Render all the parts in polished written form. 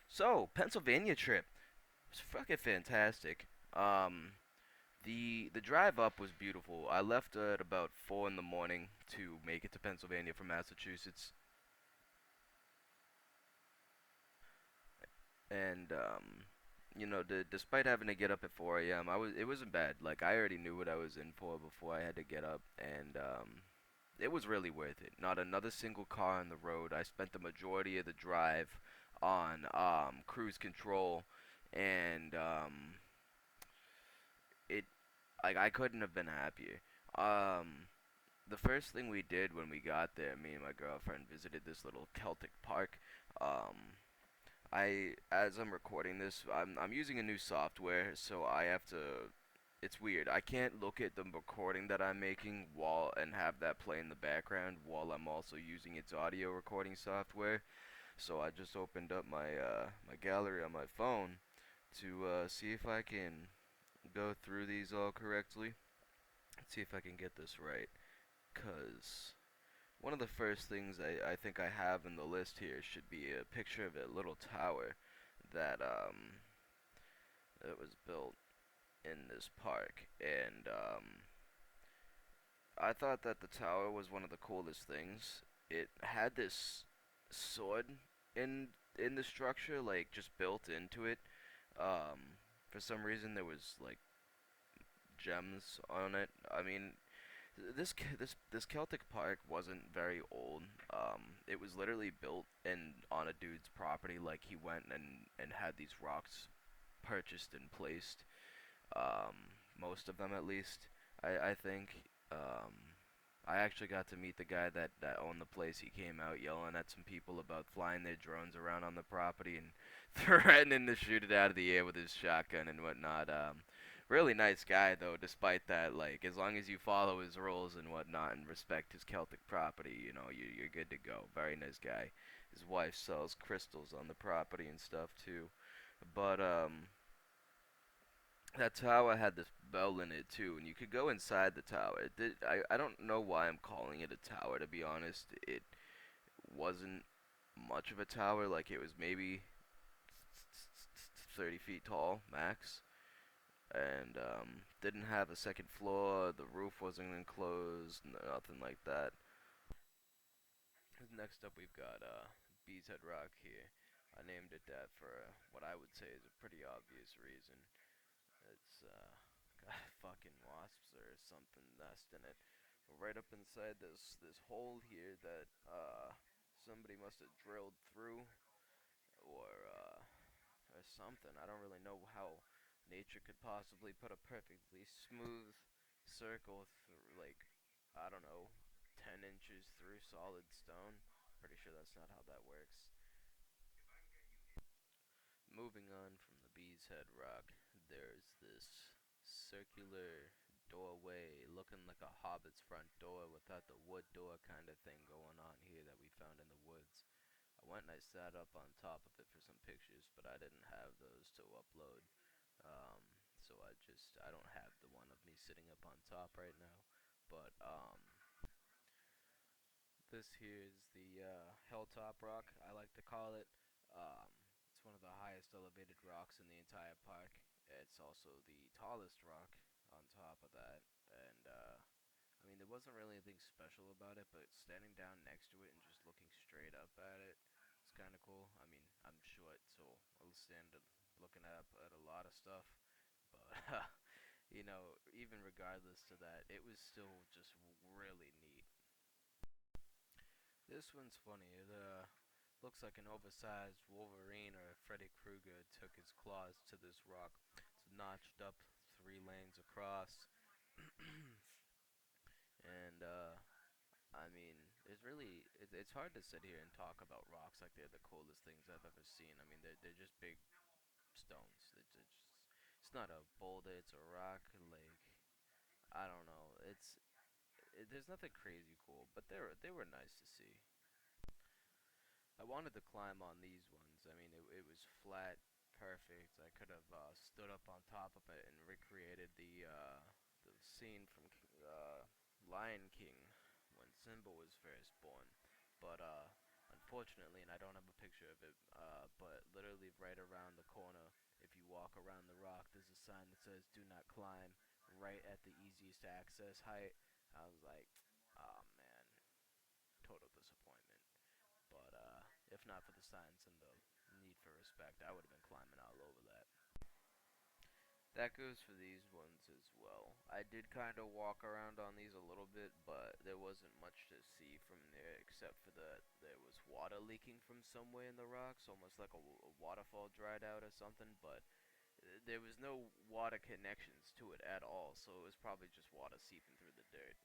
So, Pennsylvania trip. It's fucking fantastic. The drive up was beautiful. I left at about 4 in the morning to make it to Pennsylvania from Massachusetts. And despite having to get up at 4 a.m., it wasn't bad. Like I already knew what I was in for before I had to get up, and it was really worth it. Not another single car on the road. I spent the majority of the drive on cruise control, and it like I couldn't have been happier. Um, the first thing we did when we got there, me and my girlfriend visited this little Celtic park. As I'm recording this, I'm using a new software, so I have to. It's weird. I can't look at the recording that I'm making while and have that play in the background while I'm also using its audio recording software. So I just opened up my gallery on my phone to see if I can go through these all correctly. Let's see if I can get this right. Cause one of the first things I think I have in the list here should be a picture of a little tower that that was built in this park, and I thought that the tower was one of the coolest things. It had this sword in the structure, like just built into it. For some reason, there was like gems on it. I mean, this Celtic park wasn't very old. It was literally built in on a dude's property. Like he went and had these rocks purchased and placed. Most of them, at least. I think. I actually got to meet the guy that owned the place. He came out yelling at some people about flying their drones around on the property and threatening to shoot it out of the air with his shotgun and whatnot. Really nice guy though, despite that. Like as long as you follow his rules and whatnot and respect his Celtic property, you're good to go. Very nice guy. His wife sells crystals on the property and stuff too. But that tower had this bell in it too, and you could go inside the tower. I don't know why I'm calling it a tower, to be honest. It wasn't much of a tower, like it was maybe 30 feet tall, max. And didn't have a second floor, the roof wasn't enclosed, nothing like that. Next up, we've got Bees Head Rock here. I named it that for what I would say is a pretty obvious reason. It's got fucking wasps or something nest in it. Right up inside this hole here that somebody must have drilled through or or something. I don't really know how nature could possibly put a perfectly smooth circle through like I don't know 10 inches through solid stone. Pretty sure that's not how that works. Moving on from the Bees Head Rock, there's this circular doorway looking like a hobbit's front door without the wood door kind of thing going on here that we found in the woods. I went and I sat up on top of it for some pictures, but I didn't have those to upload. Um, I don't have the one of me sitting up on top right now. But this here is the Hilltop Rock, I like to call it. It's one of the highest elevated rocks in the entire park. It's also the tallest rock on top of that. And, I mean, there wasn't really anything special about it, but standing down next to it and just looking straight up at it, it's kind of cool. I mean, I'm short, so I'll stand looking up at a lot of stuff. But, even regardless to that, it was still just really neat. This one's funny. It looks like an oversized Wolverine or Freddy Krueger took his claws to this rock. It's notched up 3 lanes across, and I mean, it's hard to sit here and talk about rocks like they're the coolest things I've ever seen. I mean, they're just big stones. It's not a boulder. It's a rock. Like I don't know. There's nothing crazy cool, but they were nice to see. I wanted to climb on these ones. I mean, it was flat, perfect. I could have stood up on top of it and recreated the scene from Lion King when Simba was first born. But Unfortunately, and I don't have a picture of it, but literally right around the corner, if you walk around the rock, there's a sign that says "Do not climb," right at the easiest access height. I was like, oh man, total disappointment. But if not for the signs and the need for respect, I would have been climbing all over that. That goes for these ones as well. I did kind of walk around on these a little bit, but there wasn't much to see from there except for there was water leaking from somewhere in the rocks, almost like a waterfall dried out or something, but there was no water connections to it at all, so it was probably just water seeping through the dirt.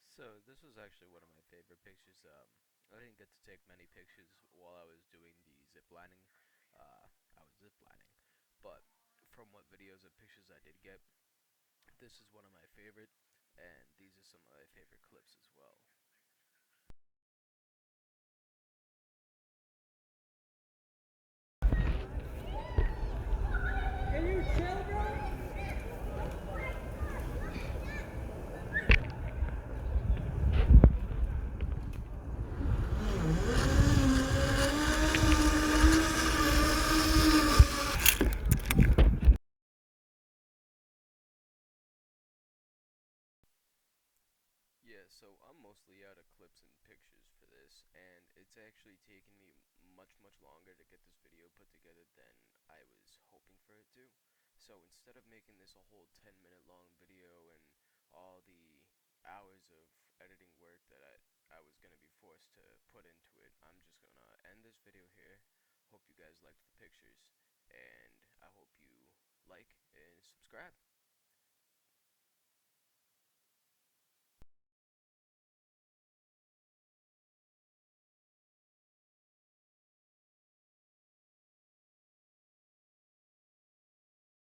So this was actually one of my favorite pictures. I didn't get to take many pictures while I was doing the zip lining. I was zip lining, but from what videos and pictures I did get, this is one of my favorite, and these are some of my favorite clips as well. Can you chill, bro? Yeah, so I'm mostly out of clips and pictures for this, and it's actually taken me much longer to get this video put together than I was hoping for it to. So instead of making this a whole 10-minute long video and all the hours of editing work that I was going to be forced to put into it, I'm just going to end this video here. Hope you guys liked the pictures, and I hope you like and subscribe.